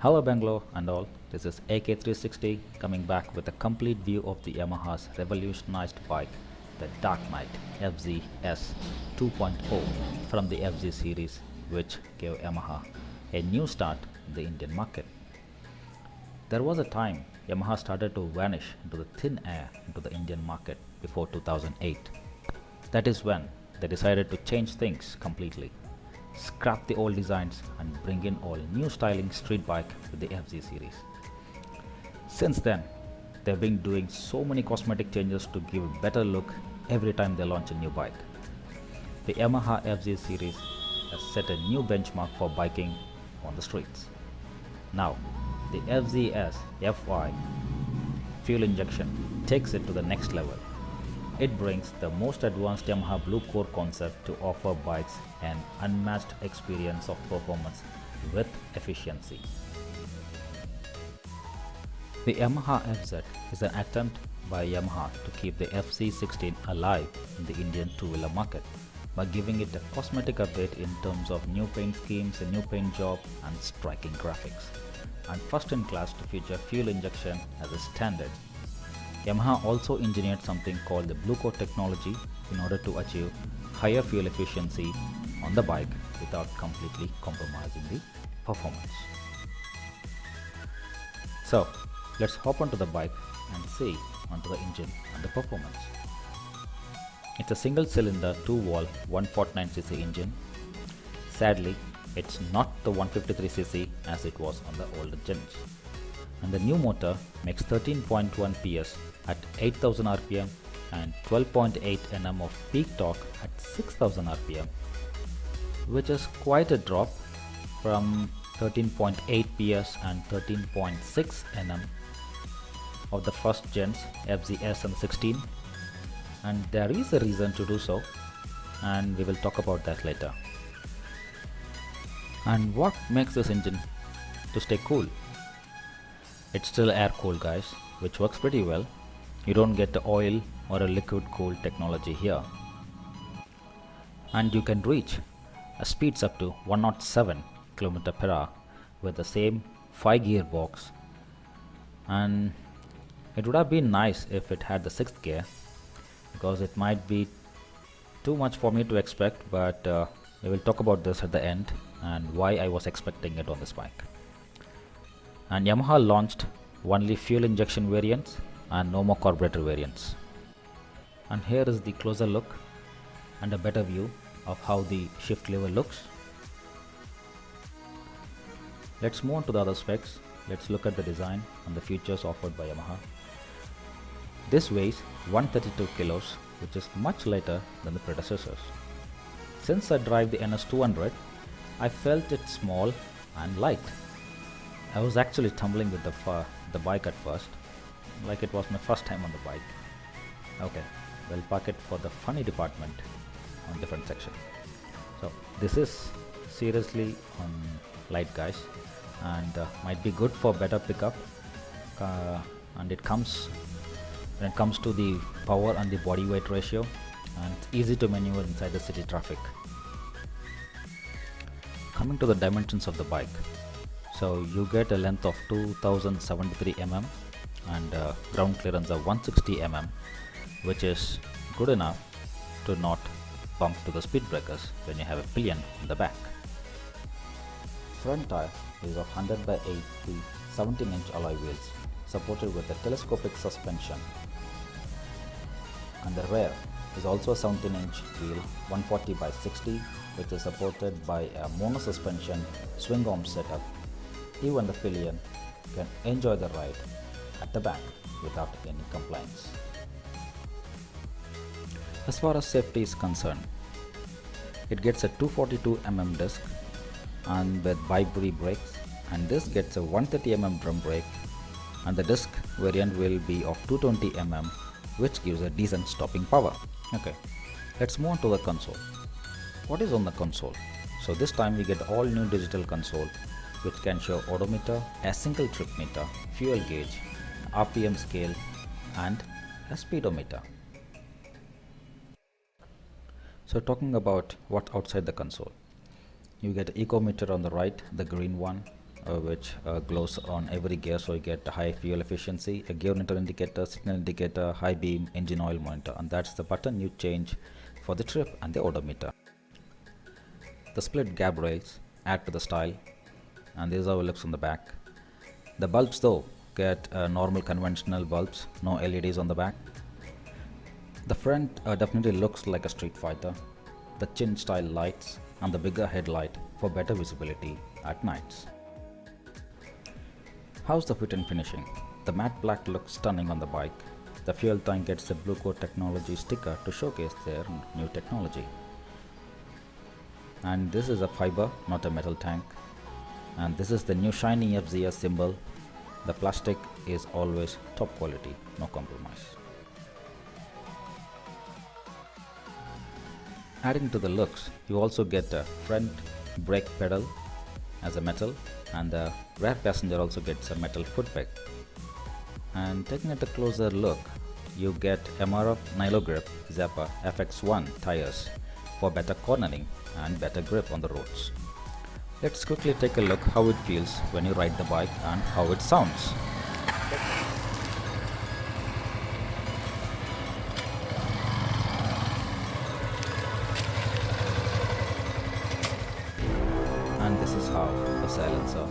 Hello Bangalore and all, this is AK360 coming back with a complete view of the Yamaha's revolutionized bike, the Dark Knight FZ S 2.0 from the FZ series, which gave Yamaha a new start in the Indian market. There was a time Yamaha started to vanish into the thin air into the Indian market before 2008. That is when they decided to change things completely, scrap the old designs and bring in all new styling street bike with the FZ series. Since then, they've been doing so many cosmetic changes to give a better look every time they launch a new bike. The Yamaha FZ series has set a new benchmark for biking on the streets. Now, the FZS FY fuel injection takes it to the next level. It brings the most advanced Yamaha Blue Core concept to offer bikes an unmatched experience of performance with efficiency. The Yamaha FZ is an attempt by Yamaha to keep the FC16 alive in the Indian two-wheeler market by giving it a cosmetic update in terms of new paint schemes, a new paint job and striking graphics. And first in class to feature fuel injection as a standard. Yamaha also engineered something called the Blue Core technology in order to achieve higher fuel efficiency on the bike without completely compromising the performance. So let's hop onto the bike and see onto the engine and the performance. It's a single cylinder 2-valve 149cc engine. Sadly, it's not the 153cc as it was on the older gens. And the new motor makes 13.1 PS at 8000 rpm and 12.8 Nm of peak torque at 6000 rpm, which is quite a drop from 13.8 PS and 13.6 Nm of the first gens FZ S and 16, and there is a reason to do so, and we will talk about that later. And what makes this engine to stay cool? It's still air cooled, guys, which works pretty well. You don't get the oil or a liquid cooled technology here. And you can reach speeds up to 107 km/h with the same 5 gearbox. And it would have been nice if it had the 6th gear, because it might be too much for me to expect, but we will talk about this at the end and why I was expecting it on this bike. And Yamaha launched only fuel injection variants and no more carburetor variants. And here is the closer look and a better view of how the shift lever looks. Let's move on to the other specs. Let's look at the design and the features offered by Yamaha. This weighs 132 kilos, which is much lighter than the predecessors. Since I drive the NS200, I felt it small and light. I was actually tumbling with the bike at first, like it was my first time on the bike. Okay, we'll park it for the funny department on different section. So this is seriously light, guys, and might be good for better pickup. And when it comes to the power and the body weight ratio, and it's easy to maneuver inside the city traffic. Coming to the dimensions of the bike. So you get a length of 2073 mm and ground clearance of 160 mm, which is good enough to not bump to the speed breakers when you have a pillion in the back. Front tire is of 100 by 80 17-inch alloy wheels supported with a telescopic suspension, and the rear is also a 17-inch wheel 140 by 60, which is supported by a mono suspension swing arm setup. Even the pillion can enjoy the ride at the back without any complaints. As far as safety is concerned, it gets a 242 mm disc and with bi-brake brakes, and this gets a 130 mm drum brake, and the disc variant will be of 220 mm, which gives a decent stopping power. Okay, let's move on to the console. What is on the console? So this time we get all new digital console, which can show odometer, a single trip meter, fuel gauge, RPM scale and a speedometer. So talking about what's outside the console, you get eco meter on the right, the green one, which glows on every gear, so you get high fuel efficiency, a gear meter indicator, signal indicator, high beam, engine oil monitor, and that's the button you change for the trip and the odometer. The split gab rails add to the style, and this is how it looks on the back. The bulbs though get normal conventional bulbs, no LEDs on the back. The front definitely looks like a Street Fighter. The chin style lights and the bigger headlight for better visibility at nights. How's the fit and finishing? The matte black looks stunning on the bike. The fuel tank gets the Blue Coat Technology sticker to showcase their new technology. And this is a fiber, not a metal tank. And this is the new shiny FZ S symbol. The plastic is always top quality, no compromise. Adding to the looks, you also get a front brake pedal as a metal, and the rear passenger also gets a metal foot peg. And taking it a closer look, you get MRF Nilo Grip Zappa FX1 tires for better cornering and better grip on the roads. Let's quickly take a look how it feels when you ride the bike and how it sounds. And this is how the silencer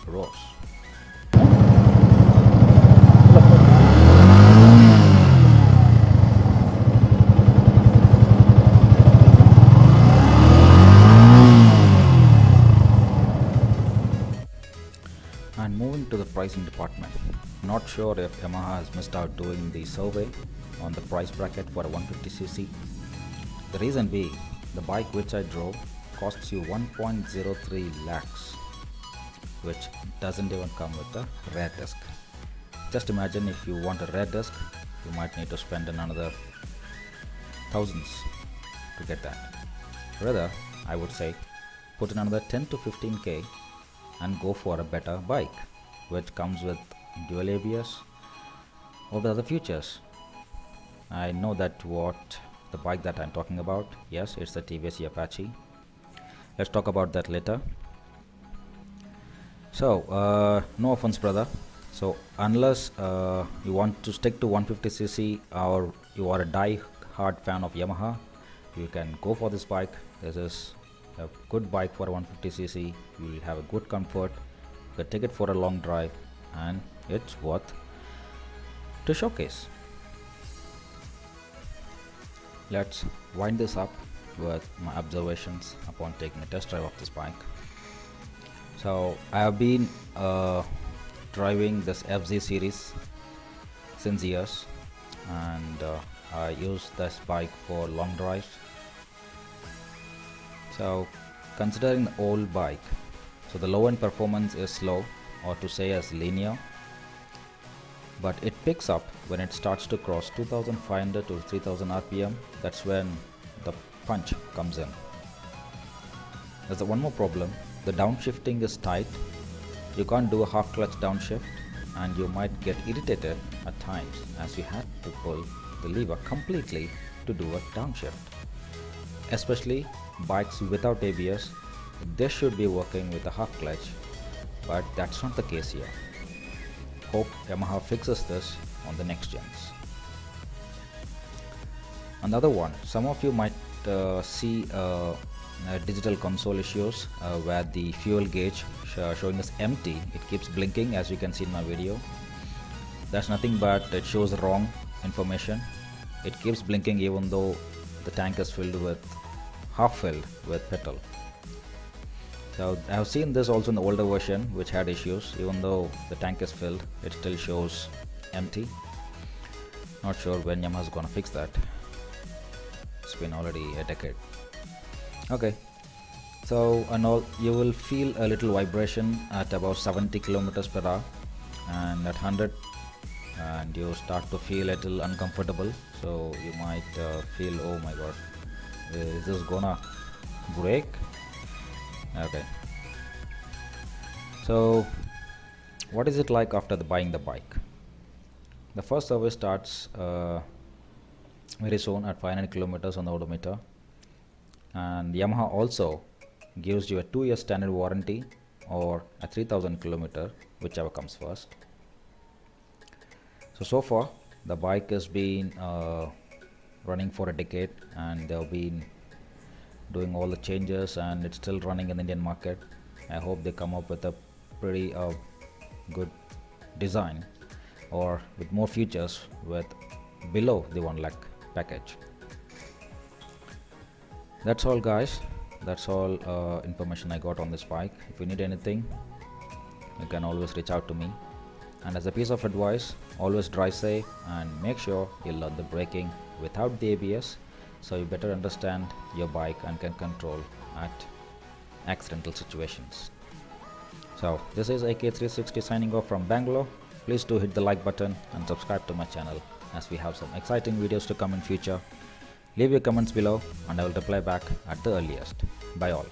roars. And moving to the pricing department, not sure if Yamaha has missed out doing the survey on the price bracket for a 150cc. The reason being, the bike which I drove costs you 1.03 lakhs, which doesn't even come with a rear disc. Just imagine if you want a rear disc, you might need to spend another thousands to get that. Rather, I would say put in another 10 to 15k and go for a better bike which comes with dual ABS or the other features. I know that what the bike that I'm talking about, yes, it's the TVS Apache. Let's talk about that later. So no offense brother, so unless you want to stick to 150cc or you are a die-hard fan of Yamaha, you can go for this bike. This is a good bike for 150cc. You will have a good comfort, you can take it for a long drive, and it's worth to showcase. Let's wind this up with my observations upon taking a test drive of this bike. So I have been driving this FZ series since years, and I use this bike for long drives. So considering the old bike, so the low end performance is slow, or to say as linear, but it picks up when it starts to cross 2500 to 3000 rpm. That's when the punch comes in. There's one more problem, the downshifting is tight. You can't do a half clutch downshift, and you might get irritated at times as you have to pull the lever completely to do a downshift. Especially bikes without ABS, they should be working with a half clutch, but that's not the case here. Hope Yamaha fixes this on the next gens. Another one, some of you might see digital console issues where the fuel gauge showing is empty. It keeps blinking, as you can see in my video. That's nothing but it shows wrong information. It keeps blinking even though the tank is half filled with petrol. So I have seen this also in the older version which had issues. Even though the tank is filled, it still shows empty. Not sure when Yamaha is gonna fix that. It's been already a decade. Okay, so you will feel a little vibration at about 70 kilometers per hour, and at 100 and you start to feel a little uncomfortable. So you might feel, oh my god, is this gonna break? Okay, so what is it like after buying the bike? The first service starts very soon at 500 kilometers on the odometer, and Yamaha also gives you a 2-year standard warranty or a 3000 kilometer, whichever comes first. So far the bike has been running for a decade, and they've been doing all the changes, and it's still running in the Indian market. I hope they come up with a pretty good design, or with more features with below the 1 lakh package. That's all guys, that's all information I got on this bike. If you need anything, you can always reach out to me. And as a piece of advice, always drive safe and make sure you learn the braking without the ABS, so you better understand your bike and can control at accidental situations. So this is AK360 signing off from Bangalore. Please do hit the like button and subscribe to my channel, as we have some exciting videos to come in future. Leave your comments below and I will reply back at the earliest. Bye all.